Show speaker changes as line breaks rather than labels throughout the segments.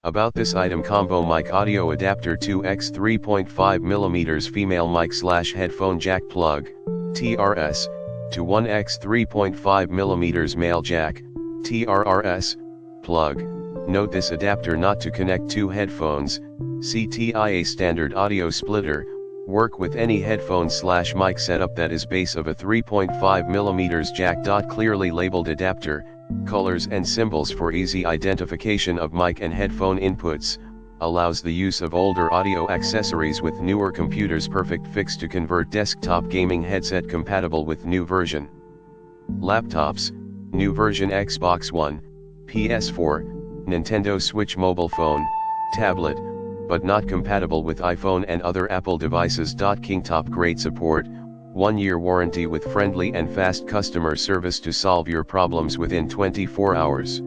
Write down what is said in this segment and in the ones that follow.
About this item: combo mic audio adapter 2x 3.5mm female mic/headphone jack plug, TRS, to 1x 3.5mm male jack, TRRS, plug. Note this adapter not to connect two headphones, CTIA standard audio splitter, work with any headphone/mic setup that is base of a 3.5mm jack. Clearly labeled adapter, colors and symbols for easy identification of mic and headphone inputs, allows the use of older audio accessories with newer computers. Perfect fix to convert desktop gaming headset compatible with new version. Laptops, new version Xbox One, PS4, Nintendo Switch, mobile phone, tablet, but not compatible with iPhone and other Apple devices. KINGTOP great support, 1-year warranty with friendly and fast customer service to solve your problems within 24 hours.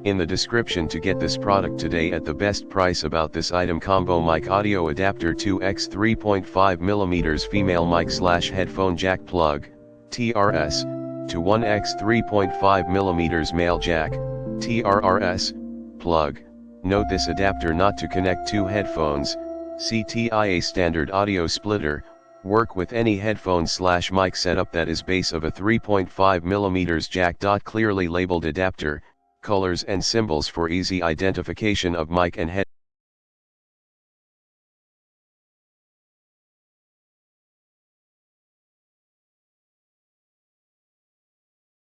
In the description to get this product today at the best price. About this item: combo mic audio adapter 2x 3.5mm female mic/headphone jack plug, TRS, to 1x 3.5mm male jack, TRRS, plug. Note this adapter not to connect two headphones, CTIA standard audio splitter, work with any headphone/mic setup that is base of a 3.5mm jack. Clearly labeled adapter, colors and symbols for easy identification of mic and head.